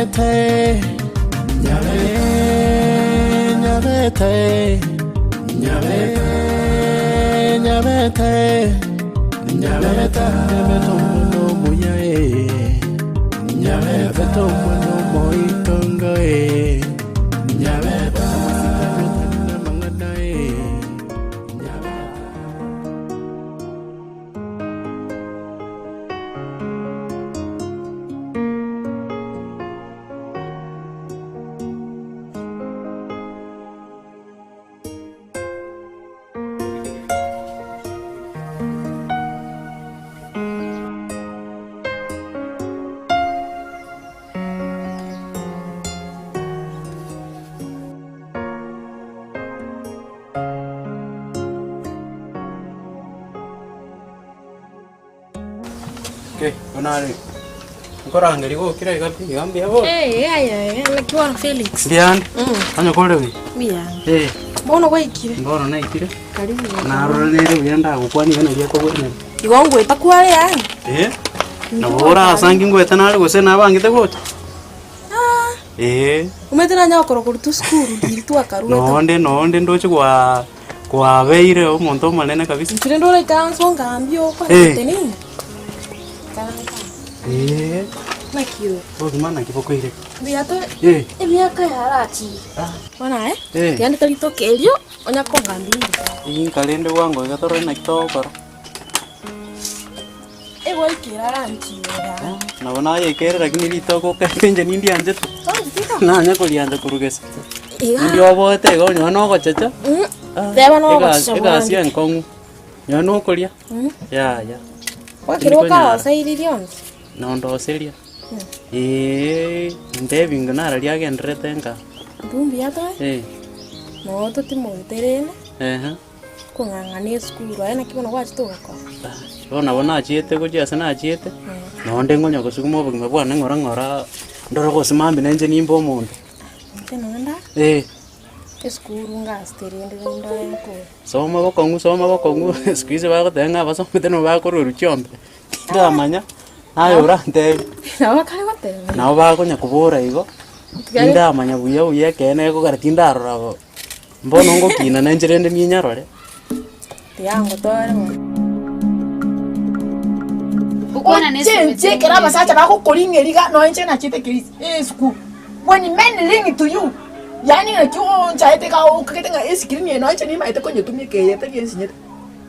Nyabete, nyabete, nyabete, nyabete, nyabete, no muyae, nyabete no moitongo nyabete na manganae, Onari. Ngora ngari go kira igapi gambia bo. Aya, lakiwa Felix. Bian. Anyo kore wi. Bian. Bono kwa ikire. Bono na ikire. Karibu. Na rorere bianda gukwani kana ye ko wene. Igongo itakwale yani. Na bora sangi ngweta na go sena bangite gocha. Umetena nyakoro kurutu skuru diritu akaruwa. Nonde ndoche kwa beire omonto manene kabisa. Ntire ndora kanso ngambio kwa teni. Nakio. Mana kiboko ile. Biato. Miaka ya rati. Wana yani talito kelio onya konga mbili. Iyi kalende wango gatoro na kitoko. Ego ikira ranchi. Na wana ye kere lakini litoko kenje nindi anje tu. Na anya kolianda kurugesa. Ndio bote go nyono go chacha. Deba no go chacha. Ega sia nkongu. Nyono kolia. Ya. Wakiro ka sairion. Nondo seria. Ndevinga nara liage ndretenga. Bumbi ato? No to timo terene. Kungangani skuru ayana kibono gwachitoka ko. Bona achiete go jasa na achiete. Nonde ngonya gusukuma bugima bwana ngora ndoro go simambi nenje nimbo omuntu. Tenonda? Skuru ngasterende ndore ko. Soma bokongu squeeze ba gotenga basomete no ba koruru chombe. Ndamanya. Ayo urante. Nawa kale wate. Nawa ba konya kubura igo. Ndamanya buya kene ko garatinda rorabo. Mbono ngo kina nenjerende ninyarore. Tiango tore. Ukona nese. Kera basacha bako kolingeriga no enche na chite kiris. Sku. When men ring to you. Yani na kyo chaite ka o ketenga eskrini no enche ni maite konye tumie ke yete yensinyete.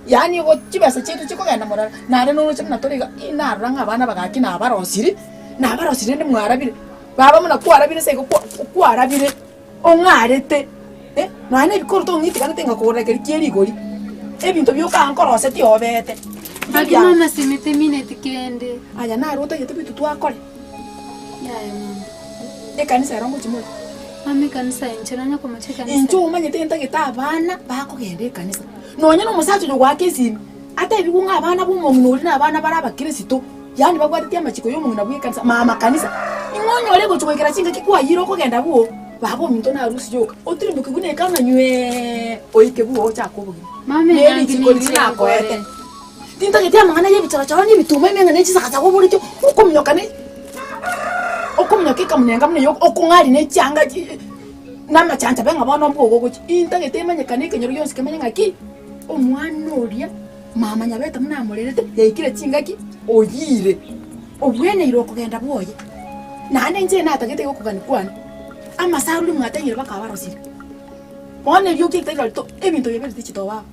Yani go chibasa chetu chiko gana morara nare no chimna toriga ina ranga bana bagaki na barosiri ndi mwarabire baba muna kwarabire se ko kwarabire ongarete nane bikoro to ngiti kana tenga ko rekeri kieri gori ebinto byo ka ankoro se ti obete Bagi mama simete minute kende aya na rota yetu bitu twakore ya mama kanisa rango chimwe mami kanisa inchiranya ko macheka kanisa incho umanyete ntageta abana bako gende kanisa nonya no musacho no gwake simi ate bigunga abana bumuntu uri nabana baraba Kristo yani bagwatete amachiko yo muntu nabwiye kanisa mama kanisa ingonyole go chwekera chinga kikwa yiro ko genda buo babo minto na rusi joka otiri mukugune kana nywe oike buo chako mami neli chikoli na ko ete tinta gete amana ye bicara chawani bituma menga ne chisaka chako buri cyo ukomnyoka ne okomnyoka kamnyenga mne yo okungari ne changa nama chanta benga bona mbugo go inta gete manye kanike nyoro yonse kemanya ngaki omwana oria mama nyabeta munamurerete yaikire chingaki oyire obwene iro kugenda bwoye nane nje natagete go kugani kwana amasaru mwatanyire bakabarosire one byuki tegalto ebinto bebere tichitoba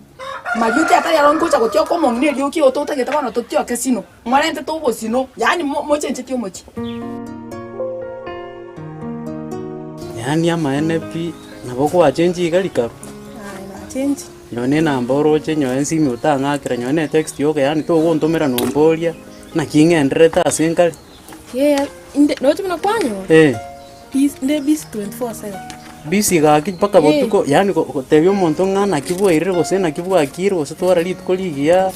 mabyuki atari arongocha gotyo ko mongne byuki ototageta bana totyo kasino mwarente to bosino yani mochenche tyo mochi yani ama NFP nabo kwa change igalika na change nyone namba oroche nyoen simi utangakira nyone text yoke yani to gontomera nomboria na kingendreta asinkali inde no chimna kwanyo inde bis 24/7 bisi gaki paka botuko yani ko tebyo monto ngana kibwaire gose na kibwakire gose twara litko ligia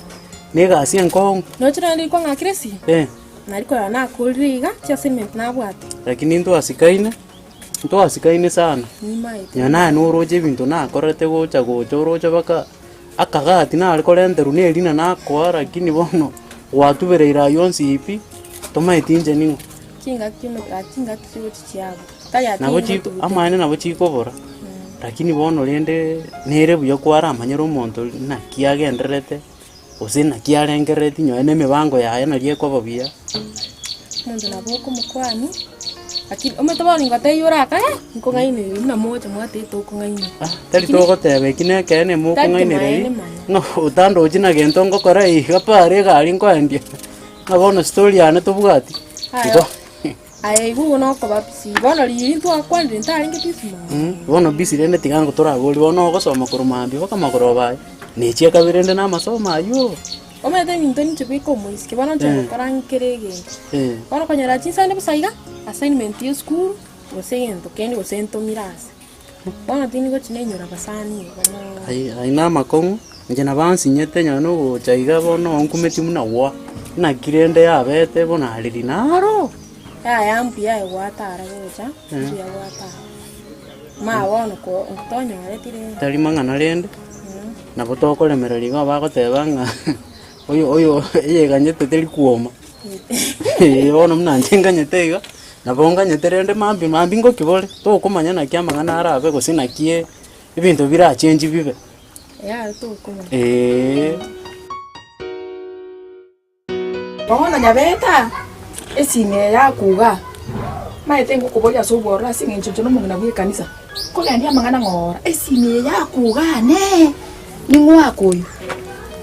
nega asien kong no chira ndi kwa ngakiresi nariko na kulriga cha cement na bwate lakini ndo asikaine sana nyana no roje bintu na korete gocha gochorocha baka akagati na aliko lenderu ne lina na kwa lakini bono watubereira yonsi ipi toma itinje ningo kinga kiyo chichabo taya nabo chiko amane nabo chiko bora lakini bono rende nere buyo kwara amanyero omonto na kiagenderete osina kiarengerete nyoene mibango yaye na rieko babia mundu naboko mukwani lakini ometabani ngate yuraka nko ngaine na moja mwate to ko ngaine tari to ko tebe kine kene mu ko ngaine re no utando jina gento ngo kora iga pare gari ngo endia na bono story ane to bugati iko ai gugo no ko bapsi bono ri to akwandi ntari ngitisima bono bisi rende tigango toragori bono go soma kurumambi baka magoro bae ne chia kabirende na masoma ayo omete mintoni chibiko muiski bono ncho karankirege bono konyara chisane busaiga assignment ya school gosento kendi gosento mirase bono tini go chinenyora basani ai na makongu njena bansi nyete nyano go chaiga bono onkumeti muna wa na kirende ya bete bono aliri naro ya mpia ya watara gocha ya watara ma wono ko ontonyo aretire tari mangana rende na botoko lemereri go bagotebanga oyo yeganyete teri kuoma bono mna njenganyete iga na bonga nyeterende mambi ngo kibole to kumanya na kya mangana arabe gosina kie ibintu bira change bibe ya to kuma Bongona nyabeta esime ya kuga maite ngo kuboya sobora singe nchocho no mungana bwe kanisa ko yandi amangana ngora esime ya kuga ne ni ngwa koyo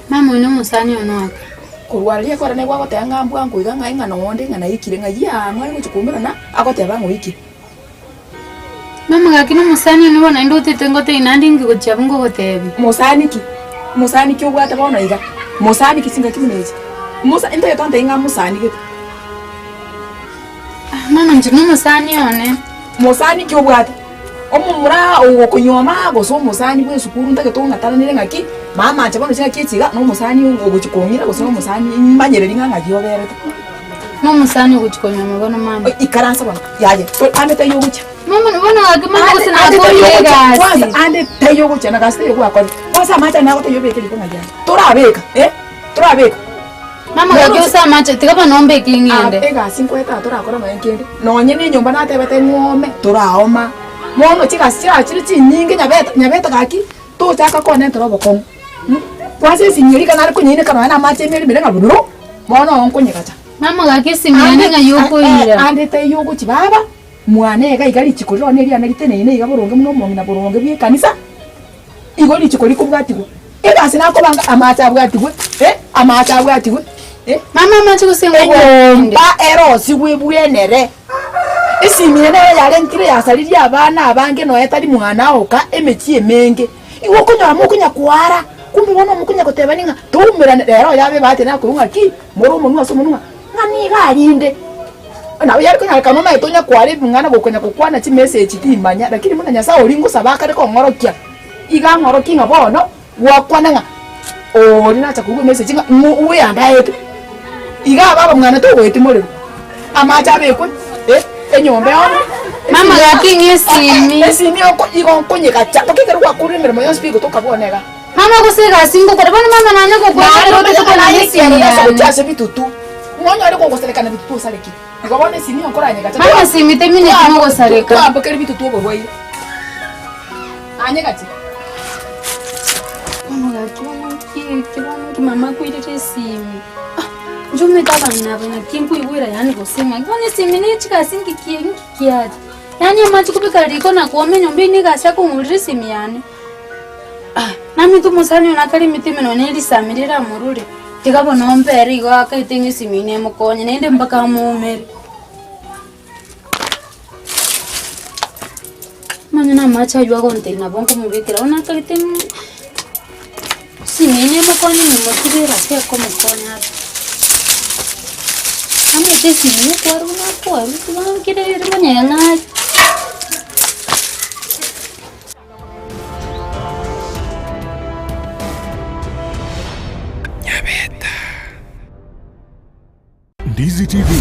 mama no musani onwaka kurwalia kora ne gwa te ngambu angu iga ngai ngana wonde ngana ikire ngai ya ngwa ngo chikumbira na akote bango iki mama gakino musani no bona ndo tetengo te inandi ngo chabungo gotebi musani ki ubwata bona iga musani kisinga kimeje musa ndo yatonda inga musani ki mama njino musani one musani ki ubwata omumura uwo kunyoma go so musani bwe sukuru ndake to ngataranire ngaki mama acha bono chinga kichiga no musani ngo chikomira go so musani manyereri nganga giyoberete no musani guchikonya mabona mama ikaransa bana yaje to ande tayo gucha mama nubona wagimana gose na kolega kwanza ande tayo gucha na gaste yo kwakora kwasa macha na gote yobeke liko ngajana turabeka turabeka mama gagyosa macha tigaba nombe kingende ega 50 turakora mayenkende nonye ni nyumba na tebete ngome turaoma mono chikasira chiri chinyinge nyabeta gaki to chaka kone torobo kom kwase sinyiri kana kunyine kana na mache meri mirenga buduro mono onkonyekacha mama gakisi mene nga yuko ira ande tayo guchi baba mwane ga igari chikoriro neri analite ne iga boronge muno mongi na boronge bye kanisa igori chikori kubwatigo ega sina ko banga amacha bwatigo amacha bwatigo mama machi kusengo ba ero sigwebwenere esimire nayo yarentire yasaliri abana abange no etari mwana oka emechie menge iwo kunyora mukunya kwara kumbe bono mukunya kotebaninga tumira rero yabe bate na kurunga ki moro munwa so munwa ngani garinde na yari kunya kanoma etonya kwari mwana gokunya kokwana chi message timanya lakini muna nyasa olingo sabaka ko ngorokia iga ngorokinga bono wakwananga orina cha kugo message nga uwe andaete iga baba mwana to goitimore amacha bekwe enyombe ono mama gakingi esimi oko igo konyeka cha tokikero kwa kurimira moyo speak tokabonega mama kusega singo kwa bana mama nanya ko kwa ro na esimi ya cha bitutu mwana ari ko goseleka na bitutu saleki igo bone esimi oko ranyeka cha mama simi temine kimo gosaleka kwa bakeri bitutu oborwai anyeka cha mama gakingi mama kuirete esimi Jume taba nabona kimpu iwira yani gosema ngone simine chika singi kiaje yani amachi kubika riko na kuomenya mbini gasha ko mulisi miyane nami tu musani unakali mitime no neli samirira murure tikabo nombe rigo akaitengi simine mukonye nende mpaka muumere manina macha ywa konte na bonko mubikira unakali temu simine mukonye ni mutibira se ko mukonya Ame desi ni kwa ruwa kire manyanga Ndizi TV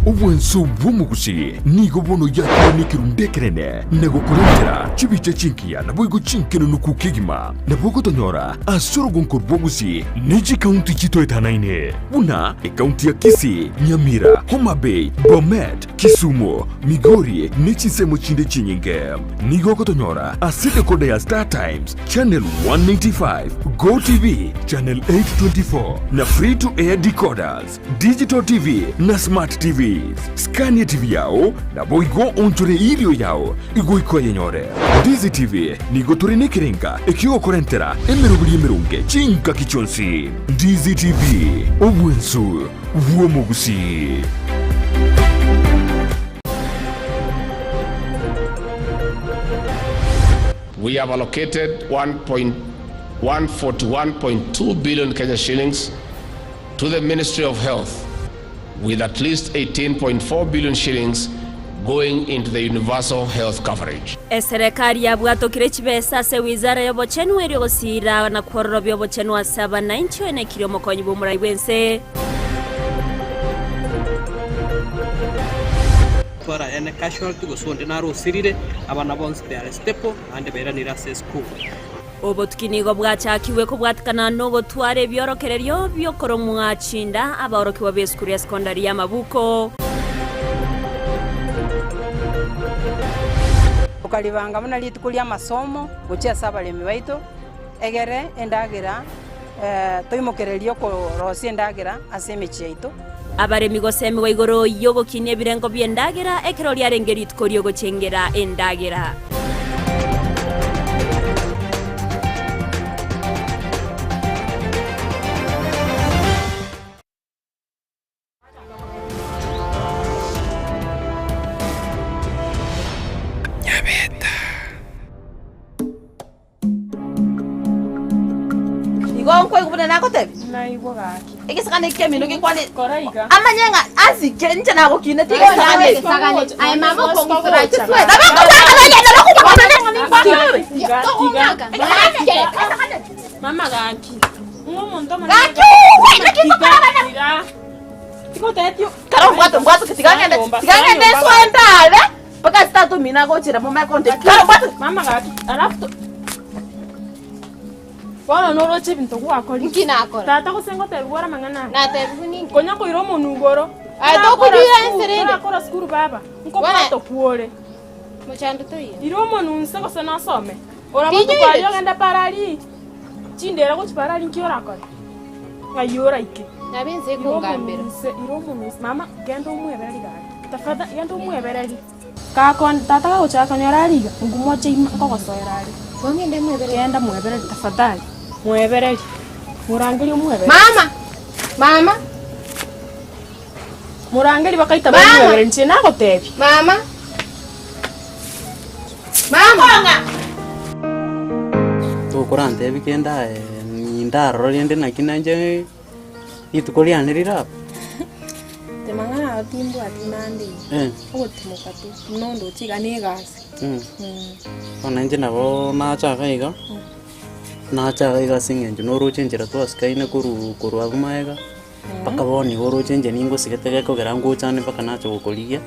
Obwenso bw'omugusi nigo bono yakonikerundekerene negokorentera chibiche chinkia naboigo chinkeno nukukigima nabogotonyora asorogonkor bwogusi niji kaunti chitoetanaine buna ekaunti ya Kisii, Nyamira, Homa Bay, Bomet, Kisumu, Migori nechisemo chinde chinyinge nigogotonyora aside kode ya Star Times Channel 195, Go TV Channel 824 na free to air decoders, Digital TV na Smart TV. Scania TV yao na boigo onchore ilio yao igoiko yenyore. Dizi TV nigo turine kirenga ekio korentera emerubiri emerunge chinka kichonsi. Dizi TV obwensu vuomogusi. We have allocated 141.2 billion Kenya shillings to the Ministry of Health, with at least 18.4 billion shillings going into the universal health coverage. Serikali yabwatokire chibesa se wizara y'obochenu eri gusira na kwororo by'obochenu asaba na inchi ene kiri omukonyi bw'omurai bwense. Twara ene casualty gusonde naro sirire abana bonse bya stepo ande beranira se school. Obotukinigo bwachakiwe ko bwatikana no gotware ebyorokererio byokoro mwachinda abaorokiwa b'eskuru ya sekondari ya Mabuko. Ukalibanga muna litukulia masomo guchia sabalemi baito egere endagira toimokererio ko rosi endagira asemechi yaito abaremi gosemi wa igoro yogokinie ebirengo by'endagira ekero lyarengeri itukorio gochengera endagira. Igongwe kubona nakotebi Naigwa gaki. ikisakane kemino kikwani Koraiga. amanyenga azike nje nako kine tigo nane Ai mama ko ngusura kiswe dabako kanyenda Mama gaki. Umuntu gaki Tiko tetio. karo bwato kitigangende swendale paka statu mina gochira mama konte karo bwato Mama gaki. Alafu Wala noroche bintu gwakori. Nkina akora. Tata kusengo terwara mangana. Na tebu nini? Konya ko iromo nugoro. Ai to kudira enserende. Akora skuru baba. Nko Wana- pato kuore. Muchando to yi. Iromo nunse ko sena some. Ora Kinyo mutu kwa ile. yogenda parali. Chindera ko chiparali nkiora akora. Ngayora ike. Nabinze kungambira. Iromo nunse mama gendo umweberali gaki. Tafadha gendo umweberali. Kakon tata ka uchaka nyoraliga. Ngumoche imako kosoerali. Wangende mwebere. Genda mweberali tafadhali. Mweberali. Murangeli umweberali. Mama. Murangeli bakaita Mama. mweberali nche nako tebi. Mama. Tukurante bikenda ndaro rende nakinanje itukolyanirira Temangana atimbu atinandi. Ogotimoka tu. Nondo chiga negasi. onanje nabo nachakaiga nachakaiga singenje norochenjera twaskaine koru agumaega paka boni gorochenje ningo sigetege kogera ngochane paka nacho gokorigia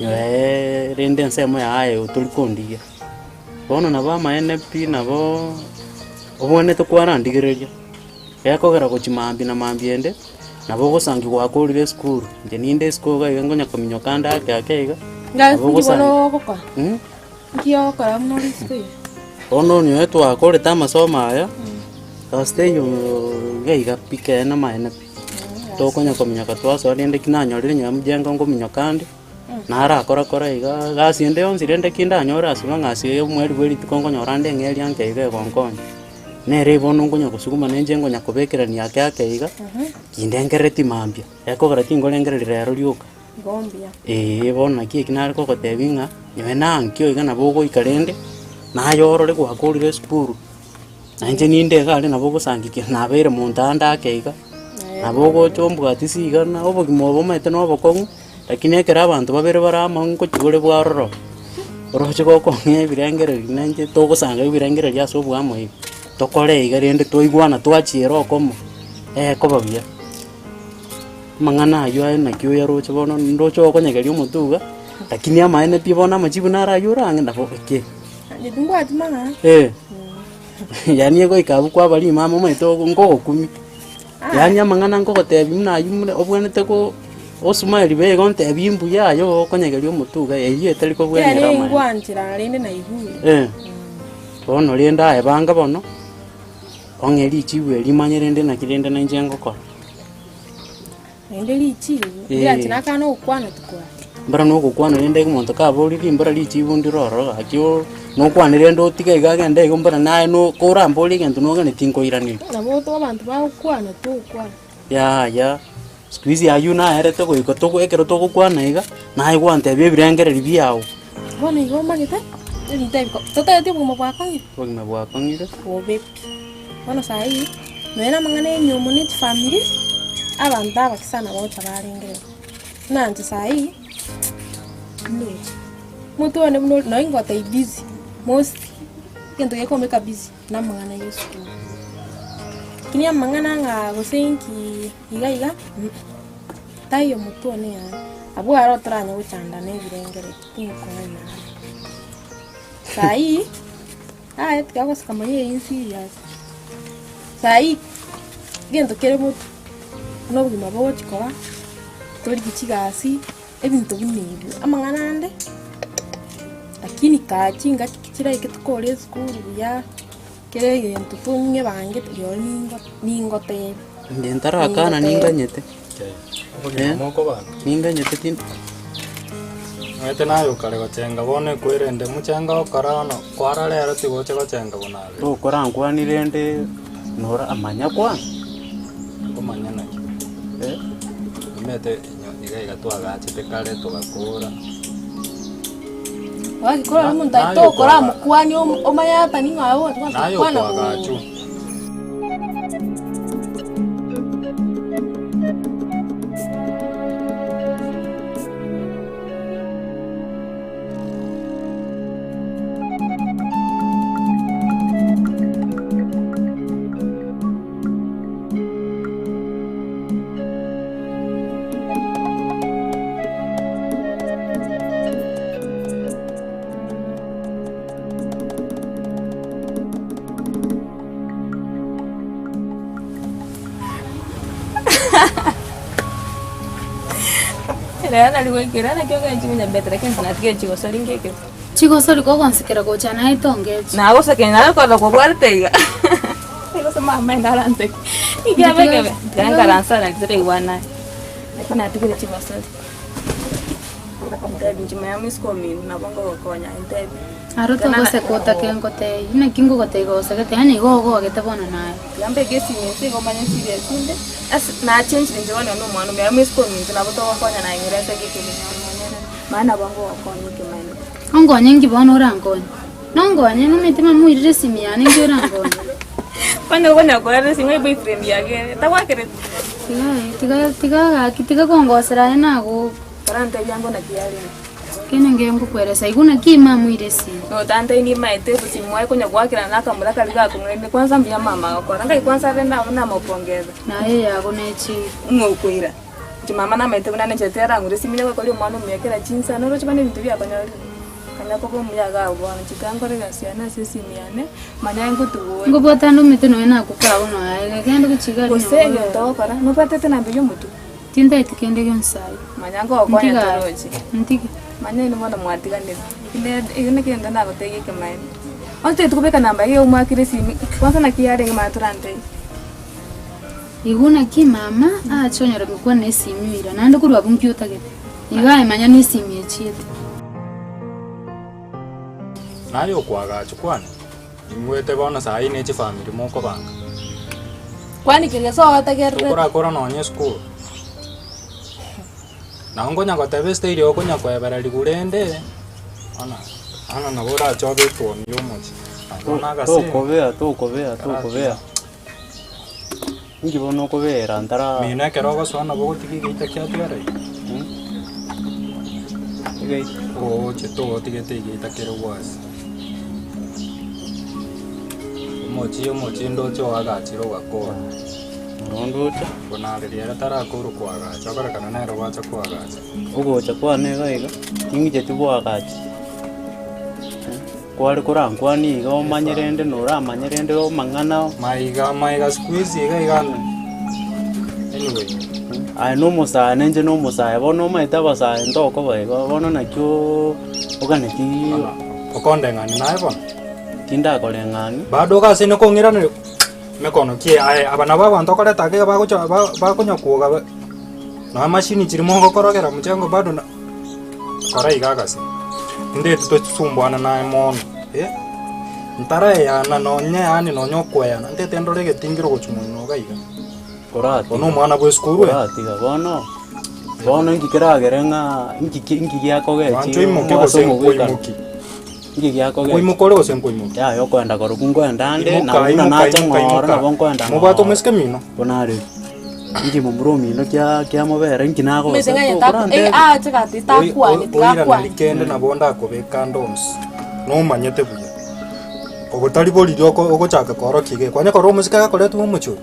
yoe rende nsemo yae uturikondigia bono nabo ama-NP nabo obone tukwarandigereria yakogera gochimambi na mambiende nabo gosangi gwakorire skuru nje ninde skoga igengonya kominyo kanda akeiga Ngibona gukora. Ngiyo kora muno risiko. Ono ni wetu akore tamasoma aya kasteyo geiga pike na ma-NP tokonya kominyo katwaso rende kinanyorire nyamujenga ngominyo kandi nara akora iga gasiende yonsi rende kindanyora asuba ngasi mweri bweri tikongonyora ndengeri yankeiga egonkonya nere bono ngonya gusuguma nenje ngonya kubekerania akeiga kindengereti mambia ekogera tingorengereri rero rioka Gombia. bono ki kinare ko gotebinga nyewe nankio iga nabo goikarende nayorore gwakorire skuru nanje ninde gari nabo gosangikia nabere muntanda akeiga nabo gochombwa tisiga na obogimo bomete no bokongu lakini ekera abantu babere barama ngochigore bwaroro oroche gokonge ebirengereri nanje togosanga ebirengereri ase obwamo ibi tokore iga rende toigwana twachiera okomo kobabia mang'ana ayo aye nakio ya roche bono ndocho okonyegeria omotuga lakini amaene pi bona machibu nara yura angenda boke Nitungwa timanga. yani ego ikabu kwa bali mama maito ngo kumi yani amang'ana ngo gotebi muna yumune obwenete ko osumali be gonte bimbu yayo okonyegeria omotuga eyo etari ko bwenera Yani ngwanchira rinde na ihu. bono rienda ebanga bono ongeri chiwe rimanyerende na kirende na njengo ko Rinde lichiwe. Ya tinakana ukwana tukwa. mbara no gukwana rende kumonto ka bori rimbara lichiwe ndiroro akio no kwanire ndo tige gagende gombara nae no korambori gento no gane tinko irani Na moto abantu ba ukwana tukwa. ya squeeze ayuna erete ko ikoto ekero to kwana iga nae gwante bibirengere biao Bona igomba gita. Ni taiko. Tota yati buguma bwa kangi. buguma bwa kangire Obe. Bona sai. Mena mangane nyomo ni family. Abantu abakisana bocha barengere. Nanti sai. No. Mutu wane muno no ingota busy. Most kento yeko meka busy na mangana yesu. Kini mangana nga gosenki iga. Tayo mutu wane ya. Abu aro tranya uchanda ne birengere. Tinko na. Sai. Etika sikamanye insi ya. Sai. Gento kere mutu. No bugima bochikoba. Tori kichigasi. Ebintu binibu amang'ana ande lakini kachinga kichira iketukore skuru ya kere gentu tunye bange yo ningo te ndentara kana ninganyete moko bana ninganyete tin Ngete nayo kare gochenga bone kwirende muchenga okarano kwara rero tigoche gochenga bonabe to korangwanire nde nora amanya kwa kumanya na mete iga twagachite kare tugakura wakikora umuntu atokora mukwani omayata ningawo twakwana twagachu Era algo que era na que eu tinha betra que na que chico soringe que Chico sori ko konsikera ko chana itonge. na gosa que nada con lo cuartega. Pero se más me darante. Y ya ve que ganga lanzar al tre iguana. Aquí na tigre chico sori. Nda binti mami skomi na bongo konya ente. Aro to go se kota ke ngote. Ina kingo gote go se ke ani go ke te bona na. Yambe que si se go manya si de sinde. As na change ni jona no mwana mami skomi na boto konya na ingereza ke mana bongo konya ke mana. Ongonye ngibona urangonye. Nongonye numitima muirire simiane ngirangone. Kwani konya kwa resi ngai boyfriend yake. Tawakere. Tiga kongosera nago. Karanta yango na kiali. Kene ngengo kweresa iguna kima muiresi. No tante ni maite kusimwa konya kwakira nakamura kaliga kumwende kwanza mbya mama akora ngai kwanza renda na mopongeza. Na yeye agonechi Ngokwira. Mama na maite kuna nechetera ngure simile kwa leo mwana umekera chinsa no roche bane bintu bya kanya kanya ko muyaga ubona chikango rega siana sisi miane manya ngutuwe. Ngobota ndo mitino ena kukara uno aye kendo kuchigari. Kosege to para no patete na biyo mutu. Tinda itikende gyonsai. Manya ngo kwa toroji. Ntiki. Manya ni mwana mwatiga ndene. Ile kenda na gotege kemaini. Onte tukubeka namba hiyo umwakire simi. Kwanza na kiare ngama turante. Iguna ki mama achonyora bikwa nesimira nande kurwa computer gete. Iga manya nesimye chite. nayo kwagachu kwana imwete bona sai ne chi family moko banga Kwani kile so atagerre. kora nonye school na ngonya gotebe stage okonya kwebera ligurende ana na bora chobe tuoni yomochi naga se tokobea ngibona okobera ntara mina kerogo swana bogotiki geita kyatwara igai cheto tigete geita kero was mochi ndo cho agachiro gakora Rondocha. Bonariria tarakuru kwagacha okorekana nero bacha kwagacha. Ugocha kwane gaiga. Ingije tibwagacha. Kwari kurangwani iga omanyerende noramanyerende omang'ana. Maiga squeeze iga. Anyway. Ai no musa nenje no musa bono maita basa ndoko baiga bono nakyo oganeti okondeng'ani naye bono. Tinda koleng'ani. Bado gase ne kong'irane mekono kie abana babantu okoretake bakonya kuoga na mashini chirimo ngokorogera muchengo bado na kora igagase ndetu tosumbwana naye mono ntara yana nonye yani nonyokweyana ndete ndore getingiro gochumuno gaiga korati ono mwana bwe skuru korati bono ngikiragerenga ngigiakogechi ancho imoke gosenkoimuki ngigiakogechi koimukore gosenkoimuki ya yokwenda korukungwenda nde na nacha ngora na bonkwenda mubato meske mino bonare ingi mumurumino kya mubere nkinago chikati takwani twakwani kende nabonda akobeka ndons no manyete buya ogotari bori ryoko ogochaka korokige kwanya koro musika gakoretwo umucho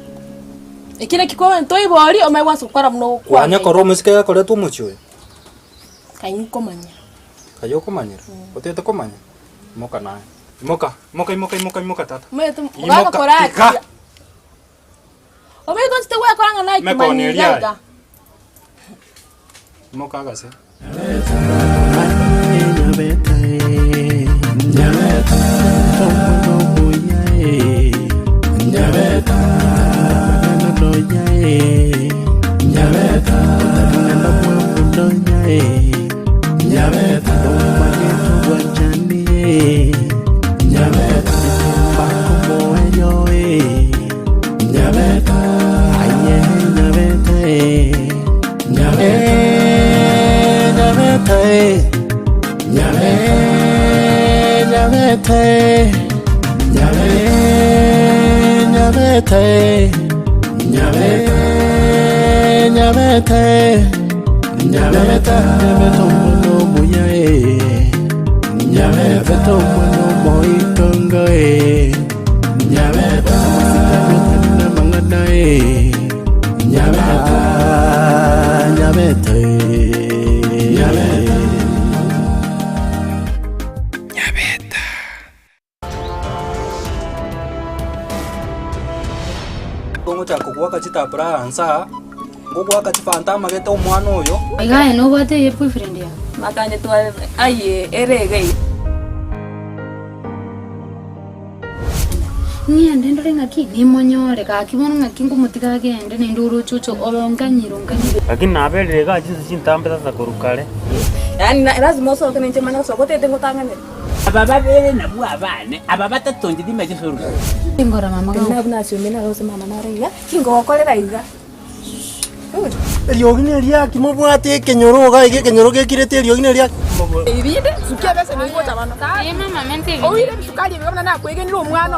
ikine kiko ntoi bori omegwa sukara muno kwanya koro musika gakoretwo umucho kayuko manya kayoko manyira otete komanya moka naye imoka tata metu gaga korati omego nste wa koranga naye kimanyira imoka gase chitapura ansa ngogo akachifanta magete omwana oyo aigae no bate ye boyfriend ya makanye to aye erege ni ndendo ngaki ni monyore ka kibono ngaki ngumutika gende ni nduru chucho olonganyiro nganyiro lakini nabelere ga jinsi chintambe sasa korukale yani lazima usoke nje mana sokote tengo tangane ababa bere na bu abane ababa tatonje dimeje furu ingora mama ga na buna shume na rose mama maria kingo okolera iga eliogine lia kimobwate kenyoro ga ige kenyoro ge kirete eliogine lia ibide sukia bese ni ngota bana mama mente oire sukali bigana na kwegenira omwana